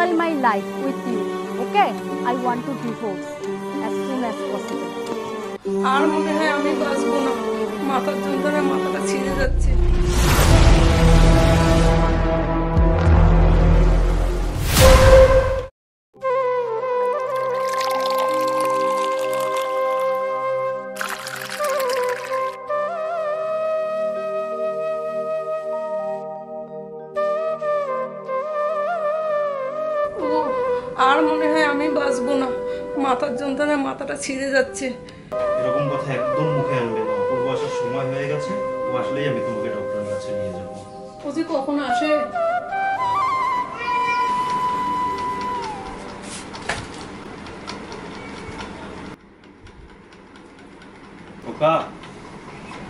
spoil my life with you. Okay? I want to divorce as soon as possible. আর মনে হয় আমি বাঁচবো না, মাথার যন্ত্রণায় মাথাটা ছিঁড়ে যাচ্ছে। আর মনে হয় আমি বাঁচবো না, মাথার যন্ত্রণায় মাথাটা ছিঁড়ে যাচ্ছে। এরকম কথা একদম মুখে আনবে না। অপূর্ব আসার সময় হয়ে গেছে, ও আসলেই আমি তোমাকে ডক্টরের কাছে নিয়ে যাব। ও যে কখন আসে? ওকা,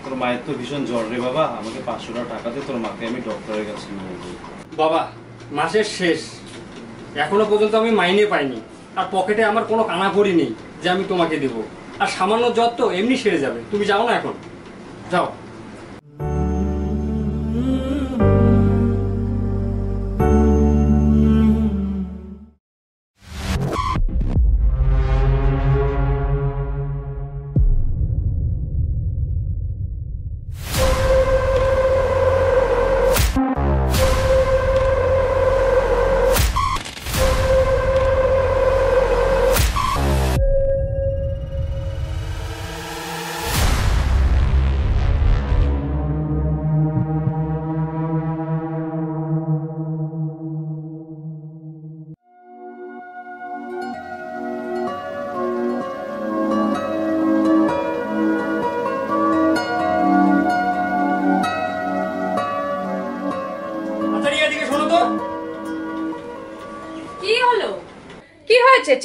তোর মায়ের তো ভীষণ জ্বর রে বাবা, আমাকে 500 টাকা দে, তোর মাকে আমি ডক্টরের কাছে নিয়ে যাবো। বাবা, মাসের শেষ, এখনো পর্যন্ত আমি মাইনে পাইনি, আর পকেটে আমার কোনো কানাকড়ি নেই যে আমি তোমাকে দেবো। আর সামান্য জ্বর তো এমনি সেরে যাবে, তুমি যাও না এখন, যাও।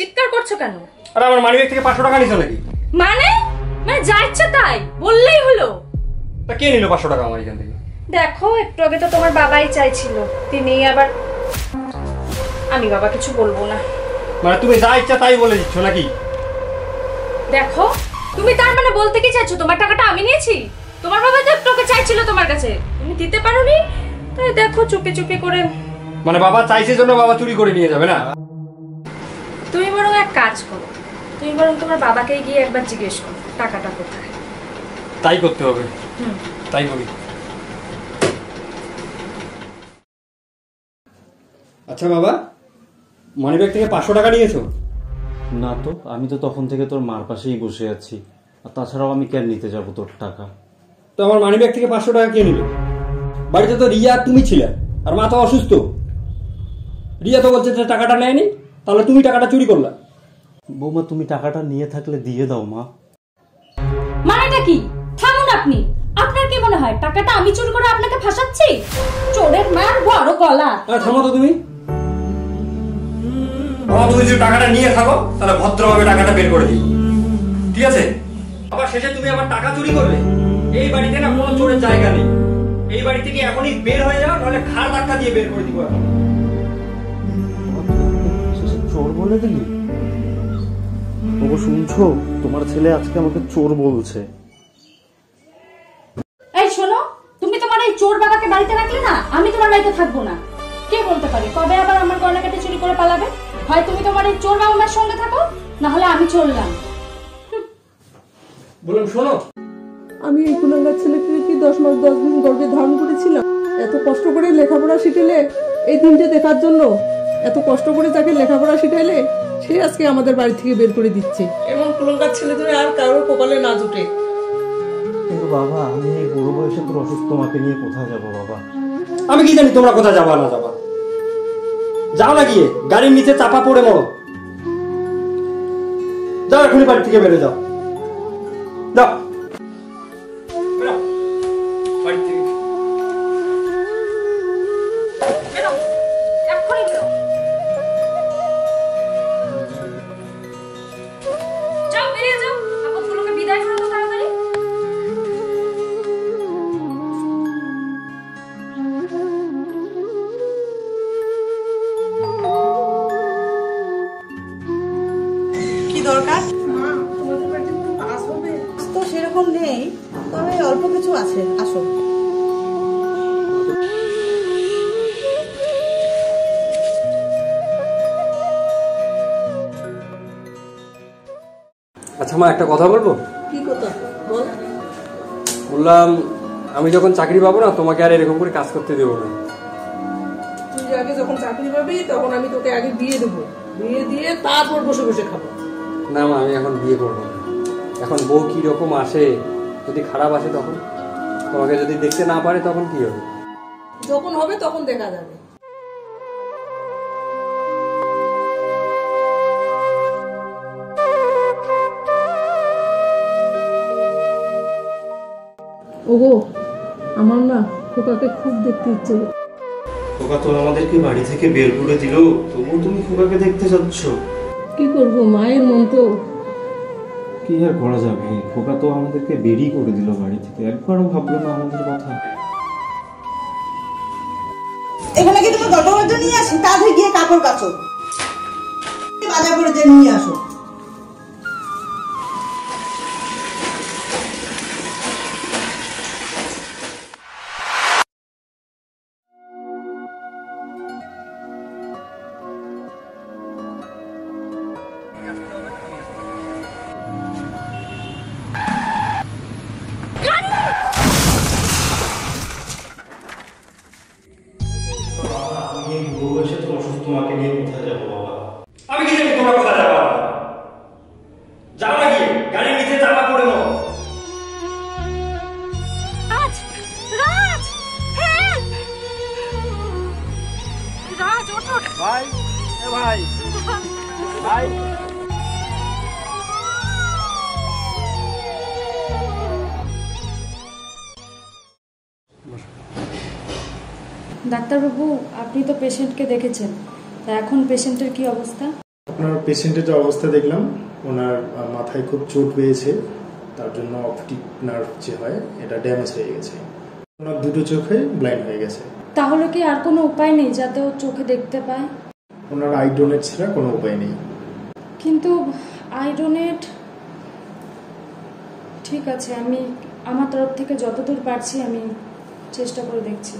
চিৎকার করছো কেন? আরে আমার মানিব্যাগ থেকে 500 টাকা নিছো নাকি? মানে যা ইচ্ছা তাই বললেই হলো। তা কে নিল 500 টাকা আমার এখান থেকে? দেখো, একটু আগে তো তোমার বাবাই চাইছিল, তিনি আবার। আমি বাবা কিছু বলবো না। মানে তুমি যা ইচ্ছা তাই বলে দিচ্ছ নাকি? দেখো, তুমি তার মানে বলতে কি চাইছো তোমার টাকাটা আমি নিয়েছি? তোমার বাবা তো একটু আগে চাইছিল তোমার কাছে, তুমি দিতে পারোনি, তাই দেখো চুপি চুপি করে। মানে বাবা চাইছে জন্য বাবা চুরি করে নিয়ে যাবে না? তুমি বরং এক কাজ করো, তুমি বরং তোমার বাবাকে গিয়ে একবার জিজ্ঞেস করো টাকাটা কোথায়। তাই করতে হবে, তাই করি। আচ্ছা বাবা, মানিব্যাগ থেকে 500 টাকা নিয়েছো? না তো, আমি তো তখন থেকে তোর মার পাশেই বসে আছি, আর তাছাড়াও আমি কেন নিতে যাব তোর টাকা? তো আমার মানিব্যাগ থেকে 500 টাকা কে নিল? বাড়িতে তো রিয়া আর তুমি ছিলে, আর মা তো অসুস্থ। রিয়া তো বলছে যে টাকাটা নেয়নি, তাহলে তুমি টাকাটা চুরি করলা। বৌমা, তুমি টাকাটা নিয়ে থাকলে দিয়ে দাও মা। মানেটা কি? থামুন আপনি। আপনার কি মনে হয় টাকাটা আমি চুরি করে আপনাকে ফাঁসাচ্ছি? চোরের মার বড় গলা। থামো তো তুমি। বাবা তুমি যদি টাকাটা নিয়ে থাকো তাহলে ভদ্রভাবে টাকাটা বের করে দিই, ঠিক আছে? আবার শেষে তুমি আমার টাকা চুরি করবে। এই বাড়িতে না কোনো চোরের জায়গা নেই। এই বাড়ি থেকে এখনই বের হয়ে যাও, নাহলে ঘাড় ধাক্কা দিয়ে বের করে দিব। চোর বলে দিলি? বাবু শুনছো, তোমার ছেলে আজকে আমাকে চোর বলছে। এই শোনো, তুমি তোমার এই চোর বাবাকে বাড়িতে রাখলে না, আমি তোমার বাড়িতে থাকবো না। কে বলতে পারে কবে আবার আমার গয়নাকাটি চুরি করে পালাবে? হয় তুমি তোমার এই চোর বাবার সঙ্গে থাকো, না হলে আমি চললাম। বলুন শোনো, আমি এই কুলাঙ্গার ছেলেকে কি 10 মাস 10 দিন গর্ভে ধারণ করেছিলাম? এত কষ্ট করে লেখাপড়া শিখেলে এই দিনটা দেখার জন্য, এত কষ্ট করে যাকে লেখাপড়া শিখাইলে সে আজকে আমাদের বাড়ি থেকে বের করে দিচ্ছে। এমন কুলাঙ্গার ছেলে ধরে আর কারোর কপালে না জুটে। কিন্তু বাবা, আমি এই বুড়ো বয়সে তোর অসুস্থ মাকে নিয়ে কোথায় যাবো বাবা? আমি কি জানি তোমরা কোথায় যাবা না যাবা? যাও না গিয়ে গাড়ির নিচে চাপা পড়ে মরো। যাও এখনই বাড়ি থেকে বেরো, যাও যাও বেরো বাড়ি থেকে। যাও, বেরিয়ে যাও, আপদগুলোকে বিদায় করো তো তাড়াতাড়ি। কি দরকার? মা, তোমাদের বাড়িতে তো কাজ হবে। তো সেরকম নেই, তবে অল্প কিছু আছে, আসো। আচ্ছা মা, একটা কথা বলবো? কি কথা বল। বললাম আমি যখন চাকরি পাবো না, তোমাকে আর এরকম করে কাজ করতে দেবো না। তুই আগে যখন চাকরি পাবি তখন আমি তোকে আগে বিয়ে দেবো, বিয়ে দিয়ে তারপর বসে বসে খাবো। না মা, আমি এখন বিয়ে করবো না। এখন বউ কি রকম আসে, যদি খারাপ আসে তখন, তোমাকে যদি দেখতে না পারে তখন কি হবে? যখন হবে তখন দেখা যাবে। ওগো, আমার না খোকাকে খুব দেখতে ইচ্ছে। খোকা তো আমাদেরকে বাড়ি থেকে বের করে দিল, তবুও তুমি খোকাকে দেখতে যাচ্ছ। কি করব, মায়ের মন তো। কি আর করা যাবে, খোকা তো আমাদেরকে বেরই করে দিল বাড়ি থেকে, একবারও ভাবলো না আমাদের কথা। এখানে কি তুমি গল্প করতে নিয়ে আসি? তাড়াতাড়ি গিয়ে কাপড় কাচো, বাজার করে যে নিয়ে আসো। তোমাকে নিয়ে কোথায় যাবো বাবা? আমি কি জানি তোমরা কোথায় যাবো? যাও না, গিয়ে গাড়ির নিচে চাপা পড়ে নাও। রাজ, রাজ, হেল্প! রাজ, ওঠো। ভাই, এ ভাই, ভাই। ডাক্তারবাবু, আপনি তো পেশেন্টকে দেখেছেন, তা এখন পেশেন্টের কি অবস্থা? আপনার পেশেন্টের যে অবস্থা দেখলাম, ওনার মাথায় খুব চোট পেয়েছে, তার জন্য অপটিক নার্ভ যে হয় এটা ড্যামেজ হয়ে গেছে। ওনার দুটো চোখে ব্লাইন্ড হয়ে গেছে। তাহলে কি আর কোনো উপায় নেই যাতে ও চোখে দেখতে পায়? ওনার আই ডোনেট ছাড়া কোনো উপায় নেই। কিন্তু আই ডোনেট, ঠিক আছে, আমি আমার তরফ থেকে যতদূর পারছি আমি চেষ্টা করে দেখছি।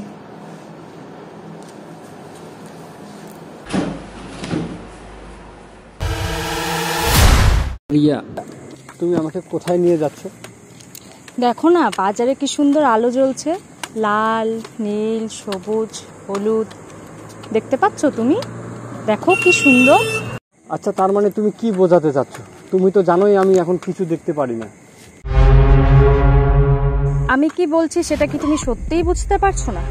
রিয়া, তুমি আমাকে কোথায় নিয়ে যাচ্ছ? দেখো না, বাজারে কি সুন্দর আলো জ্বলছে, লাল, নীল, সবুজ, হলুদ, দেখতে পাচ্ছ তুমি? দেখো কি সুন্দর। আচ্ছা, তার মানে তুমি কি বোঝাতে চাচ্ছ? তুমি তো জানোই আমি এখন কিছু দেখতে পারি না। আমি কি বলছি সেটা কি তুমি সত্যিই বুঝতে পারছো না?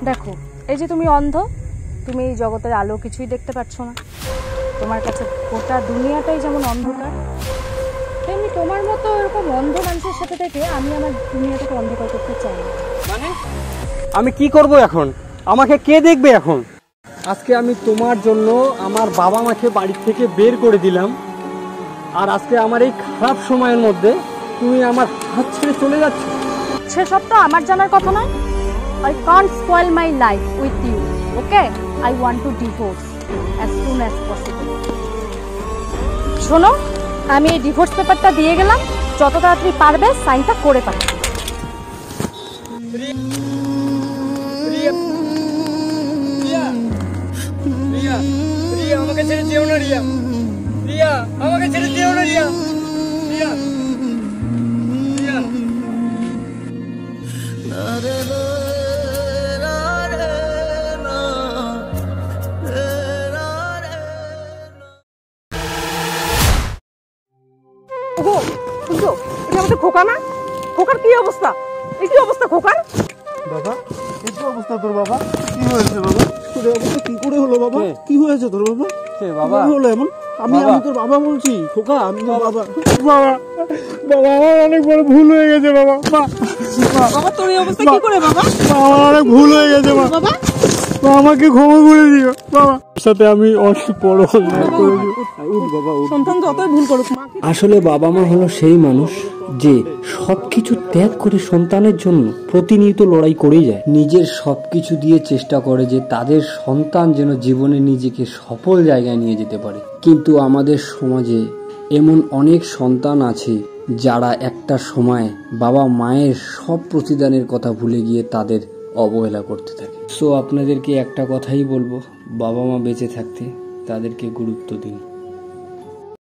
দেখো, এই যে তুমি অন্ধ, তুমি এই জগতের আলো কিছুই দেখতে পাচ্ছ না। তোমার কাছে গোটা দুনিয়াটাই যেমন অন্ধকার, তেমনি তোমার মতো এরকম অন্ধ মানুষের সাথে থেকে আমি আমার দুনিয়াটাকে অন্ধকার করতে চাই না। মানে আমি কি করব এখন? আমাকে কে দেখবে এখন? আজকে আমি তোমার জন্য আমার বাবা মাকে বাড়ি থেকে বের করে দিলাম, আর আজকে আমার এই খারাপ সময়ের মধ্যে তুমি আমার হাত ছেড়ে চলে যাচ্ছ। সেসব তো আমার জানার কথা নয়। I can't spoil my life with you, okay? I want to divorce as soon as possible. শোনো, আমি এই ডিভোর্স পেপারটা দিয়ে গেলাম, যত তাড়াতাড়ি পারবে সাইনটা করে পাঠাবে। আমাকে ছেড়ে যেও না রিয়া, রিয়া আমাকে ছেড়ে যেও না রিয়া, রিয়া, রিয়া। ওগো, বুঝছো, এটা আমাদের খোকা না? খোকার কি অবস্থা? এই কি অবস্থা খোকার? বাবা, এই কি অবস্থা তোর বাবা? কি হয়েছে বাবা? তোর অবস্থা কি করে হলো বাবা? কি হয়েছে তোর বাবা? বাবা হলো এমন? আমি তোর বাবা বলছি। খোকা, আমি তোর বাবা। বাবা, বাবা আমার অনেক বড় ভুল হয়ে গেছে বাবা। বাবা, তোর এই অবস্থা কি করে বাবা? আমার অনেক ভুল হয়ে গেছে বাবা। আমাকে ক্ষমা করে দিও বাবা। সাথে আমি অনেক বড় অন্যায় করেছি। সন্তান যতই ভুল করুক, মাকে আসলে বাবা মা হলো সেই মানুষ যে সবকিছু ত্যাগ করে সন্তানের জন্য প্রতিনিয়ত লড়াই করেই যায়, নিজের সবকিছু দিয়ে চেষ্টা করে যে তাদের সন্তান যেন জীবনে নিজেকে সফল জায়গায় নিয়ে যেতে পারে। কিন্তু আমাদের সমাজে এমন অনেক সন্তান আছে যারা একটা সময় বাবা মায়ের সব প্রতিদানের কথা ভুলে গিয়ে তাদের অবহেলা করতে থাকে। সো আপনাদেরকে একটা কথাই বলবো, বাবা মা বেঁচে থাকতে তাদেরকে গুরুত্ব দিন।